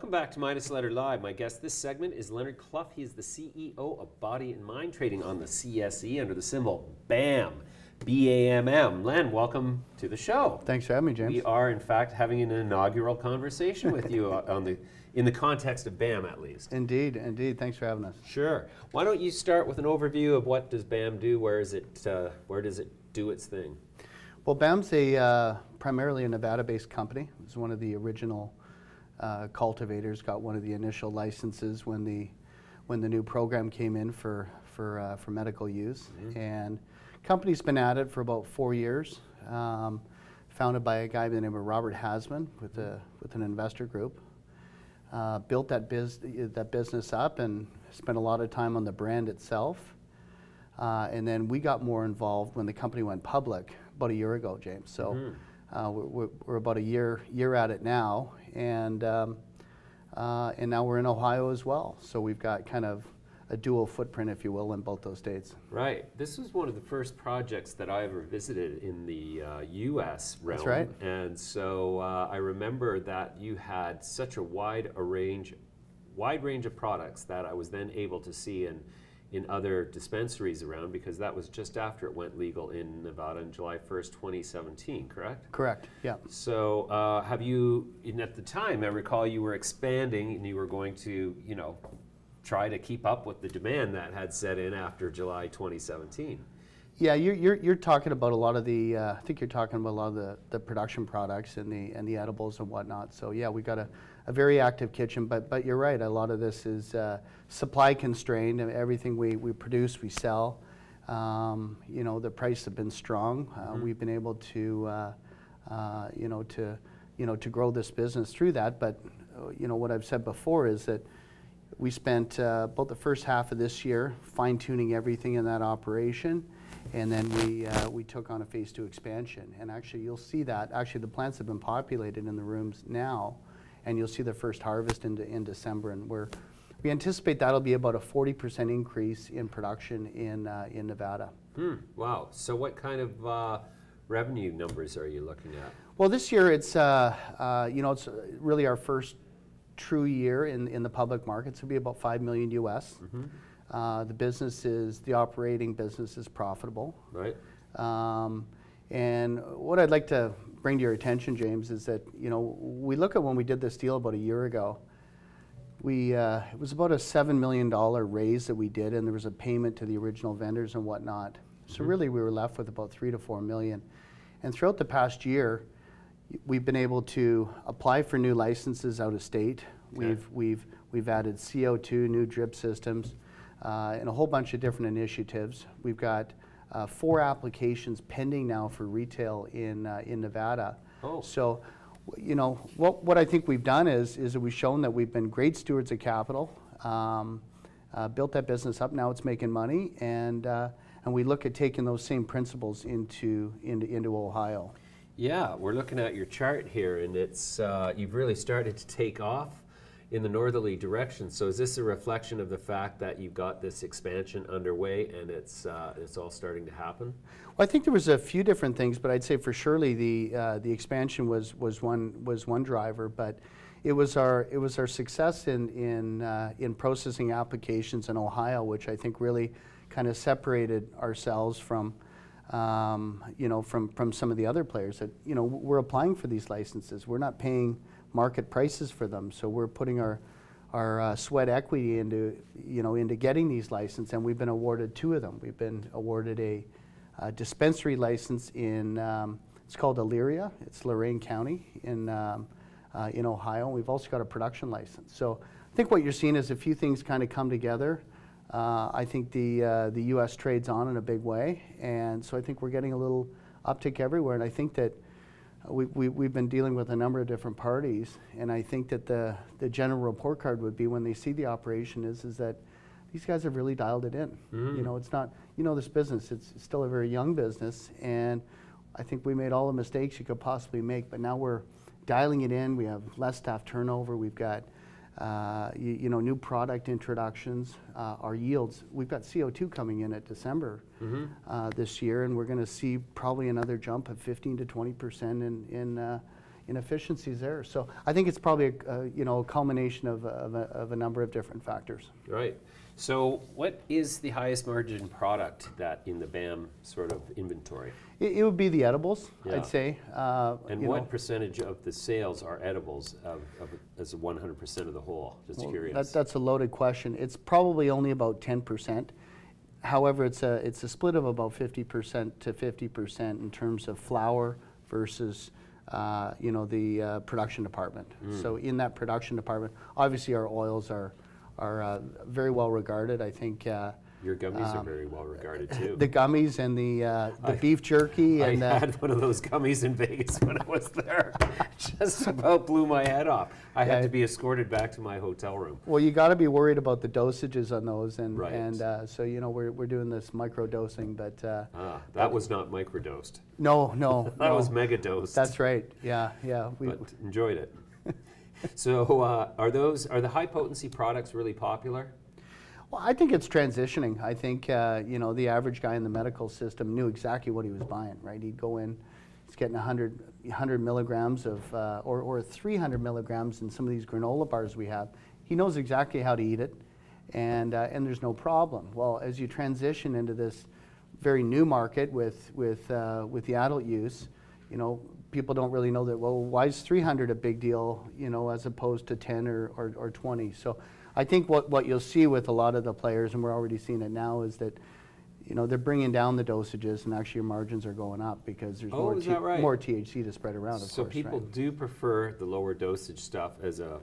Welcome back to Midas Letter Live. My guest this segment is Leonard Clough. He is the CEO of Body and Mind Trading on the CSE under the symbol BAMM. B-A-M-M. Len, welcome to the show. Thanks for having me, James. We are, in fact, having an inaugural conversation with you in the context of BAMM, at least. Indeed, indeed. Thanks for having us. Sure. Why don't you start with an overview of what does BAMM do? Where does it do its thing? Well, BAMM's primarily a Nevada-based company. It was one of the original cultivators. Got one of the initial licenses when the new program came in for medical use, and company's been at it for about 4 years. Founded by a guy by the name of Robert Hasman with an investor group. Built that business up and spent a lot of time on the brand itself. And then we got more involved when the company went public about a year ago, James. So we're about a year at it now, and now we're in Ohio as well. So we've got kind of a dual footprint, if you will, in both those states. Right. This was one of the first projects that I ever visited in the U.S. realm. That's right. And so I remember that you had such a wide range of products that I was then able to see in other dispensaries around, because that was just after it went legal in Nevada on July 1st, 2017, correct? Correct, yeah. So have you, and at the time, I recall you were expanding and you were going to, try to keep up with the demand that had set in after July 2017. Yeah, you're talking about a lot of the, I think you're talking about a lot of the production products and the edibles and whatnot. So yeah, we got a very active kitchen, but you're right, a lot of this is supply constrained, and everything we produce, we sell. The prices have been strong. We've been able to, to grow this business through that. But what I've said before is that we spent about the first half of this year fine-tuning everything in that operation, and then we took on a phase 2 expansion. And actually, you'll see that. Actually, the plants have been populated in the rooms now, and you'll see the first harvest in December. And we anticipate that'll be about a 40% increase in production in Nevada. Wow. So what kind of revenue numbers are you looking at? Well, this year it's it's really our first true year in the public markets. It'll be about $5 million US. The operating business is profitable. Right. And what I'd like to bring to your attention, James, is that we look at when we did this deal about a year ago. It was about a $7 million raise that we did, and there was a payment to the original vendors and whatnot. So really, we were left with about $3 to $4 million. And throughout the past year, we've been able to apply for new licenses out of state. Okay. We've added CO2, new drip systems, and a whole bunch of different initiatives. We've got 4 applications pending now for retail in Nevada. Oh. So, what I think we've done is that we've shown that we've been great stewards of capital, built that business up. Now it's making money, and we look at taking those same principles into Ohio. Yeah, we're looking at your chart here, and it's you've really started to take off in the northerly direction. So is this a reflection of the fact that you've got this expansion underway and it's all starting to happen? Well, I think there was a few different things, but I'd say for surely the expansion was one driver. But it was our success in processing applications in Ohio, which I think really kind of separated ourselves from some of the other players that, we're applying for these licenses. We're not paying market prices for them, so we're putting our sweat equity into getting these licenses, and we've been awarded 2 of them. We've been awarded a dispensary license in, it's called Elyria. It's Lorain County in Ohio. We've also got a production license. So I think what you're seeing is a few things kind of come together. I think the U.S. trades on in a big way, and so I think we're getting a little uptick everywhere. And I think that we've been dealing with a number of different parties, and I think that the general report card would be when they see the operation is that these guys have really dialed it in. It's not, this business, it's still a very young business, and I think we made all the mistakes you could possibly make, but now we're dialing it in. We have less staff turnover. We've got new product introductions, our yields. We've got CO2 coming in at December this year, and we're going to see probably another jump of 15 to 20% inefficiencies there. So I think it's probably a culmination of a number of different factors. Right. So what is the highest margin product that in the BAMM sort of inventory? It would be the edibles, Yeah. I'd say. And what percentage of the sales are edibles as 100% of the whole? Just curious. That's a loaded question. It's probably only about 10%. However, it's a split of about 50% to 50% in terms of flower versus the production department. So in that production department, obviously our oils are very well regarded. I think your gummies are very well regarded too. the gummies and the beef jerky. I And had one of those gummies in Vegas when I was there. Just about blew my head off. I had to be escorted back to my hotel room. well, you got to be worried about the dosages on those, and Right. so we're doing this micro dosing, but That was not microdosed. no, That no. was mega dosed. That's right. Yeah. But enjoyed it. So are the high potency products really popular? Well, I think it's transitioning. I think the average guy in the medical system knew exactly what he was buying. Right? He'd go in, he's getting 100 milligrams of or 300 milligrams in some of these granola bars we have. He knows exactly how to eat it, and there's no problem. Well, as you transition into this very new market with the adult use, people don't really know that. Well, why is 300 a big deal? As opposed to 10 or 20. So I think what you'll see with a lot of the players, and we're already seeing it now, is that they're bringing down the dosages, and actually your margins are going up because there's more THC to spread around. Of course, so people do prefer the lower dosage stuff as a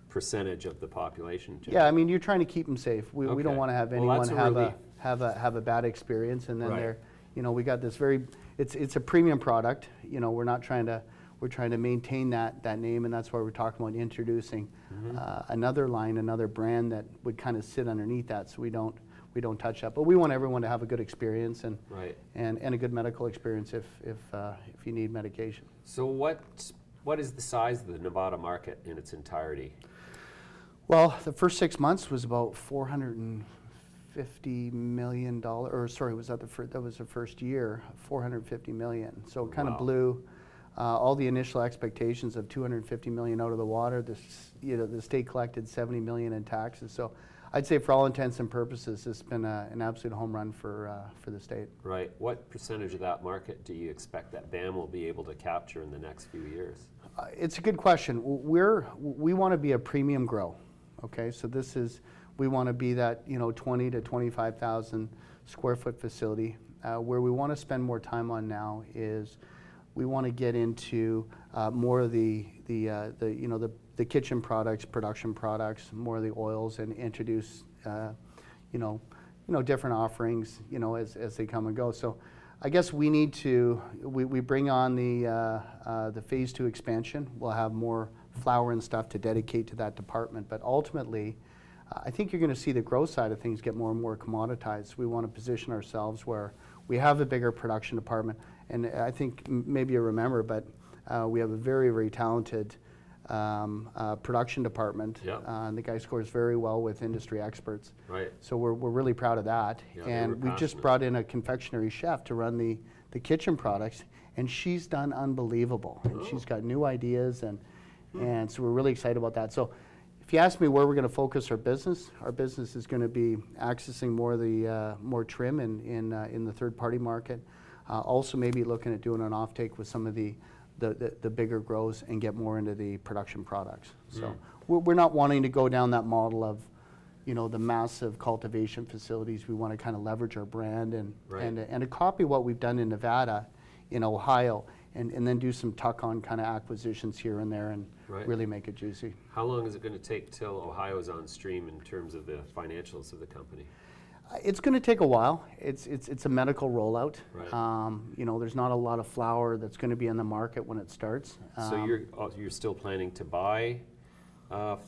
percentage of the population. Yeah, I mean, you're trying to keep them safe. We don't want to have anyone have a bad experience, and then Right. we got this it's a premium product. We're trying to maintain that name, and that's why we're talking about introducing another line, another brand that would kind of sit underneath that, so we don't touch that. But we want everyone to have a good experience and a good medical experience if you need medication. So what is the size of the Nevada market in its entirety? Well, the first 6 months was about $450 million, or sorry, that was the first year, $450 million. So it kind of blew all the initial expectations of $250 million out of the water. The state collected $70 million in taxes. So I'd say for all intents and purposes, it's been an absolute home run for the state. Right. What percentage of that market do you expect that BAMM will be able to capture in the next few years? It's a good question. We want to be a premium grow. Okay, so we want to be that 20 to 25,000 square foot facility. Where we want to spend more time on now is we want to get into more of the kitchen products, production products, more of the oils, and introduce different offerings as they come and go. So I guess we need to we bring on the phase 2 expansion. We'll have more flower and stuff to dedicate to that department, but ultimately I think you're going to see the growth side of things get more and more commoditized. We want to position ourselves where we have a bigger production department, and I think maybe you remember, but we have a very, very talented production department. Yep. And the guy scores very well with industry experts. Right. So we're really proud of that. Yeah, and we just brought in a confectionery chef to run the kitchen products, and she's done unbelievable. And she's got new ideas, and so we're really excited about that. So if you ask me where we're going to focus our business is going to be accessing more of the more trim in the third-party market. Also maybe looking at doing an offtake with some of the bigger grows and get more into the production products. So we're not wanting to go down that model of the massive cultivation facilities. We want to kind of leverage our brand and to copy what we've done in Nevada, in Ohio, and then do some tuck-on kind of acquisitions here and there and really make it juicy. How long is it going to take till Ohio is on stream in terms of the financials of the company? It's going to take a while. It's a medical rollout. Right. There's not a lot of flower that's going to be in the market when it starts. So you're still planning to buy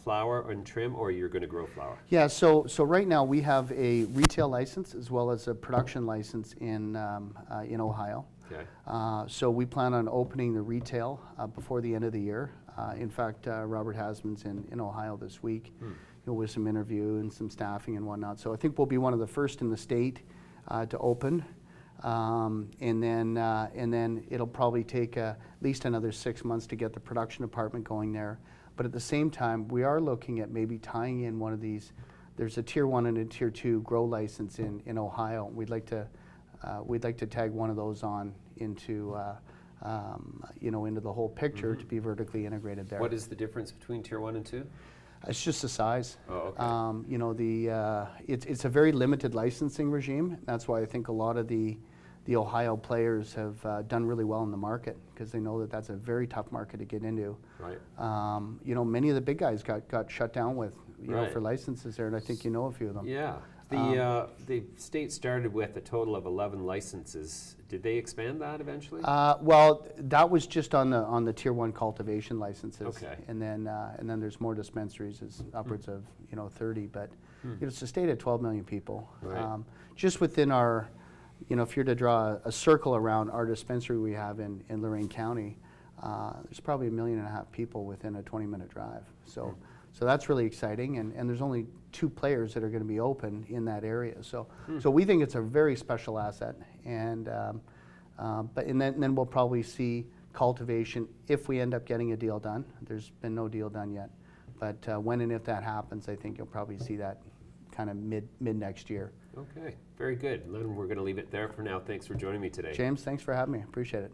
flower and trim, or you're going to grow flower? Yeah. So right now we have a retail license as well as a production license in Ohio. Okay. So we plan on opening the retail before the end of the year. In fact, Robert Hasman's in Ohio this week. With some interview and some staffing and whatnot. So I think we'll be one of the first in the state to open and then it'll probably take at least another 6 months to get the production department going there. But at the same time, we are looking at maybe tying in one of these. There's a Tier 1 and a Tier 2 grow license in Ohio. We'd like to tag one of those on into into the whole picture to be vertically integrated there. What is the difference between Tier 1 and 2? It's just the size. Oh, okay. It's a very limited licensing regime. That's why I think a lot of the Ohio players have done really well in the market, because they know that that's a very tough market to get into. Right. Many of the big guys got shut down with Right. for licenses there, and I think you know a few of them. Yeah. The state started with a total of 11 licenses. Did they expand that eventually? Well, that was just on the Tier 1 cultivation licenses. Okay. And then there's more dispensaries, is upwards of 30. But it's a state of 12 million people. Right. Just within our, if you're to draw a circle around our dispensary we have in Lorain County, there's probably 1.5 million people within a 20-minute drive. So that's really exciting, and there's only 2 players that are going to be open in that area. So we think it's a very special asset, and then we'll probably see cultivation if we end up getting a deal done. There's been no deal done yet, but when and if that happens, I think you'll probably see that kind of mid next year. Okay, very good. Len, we're going to leave it there for now. Thanks for joining me today. James, thanks for having me. Appreciate it.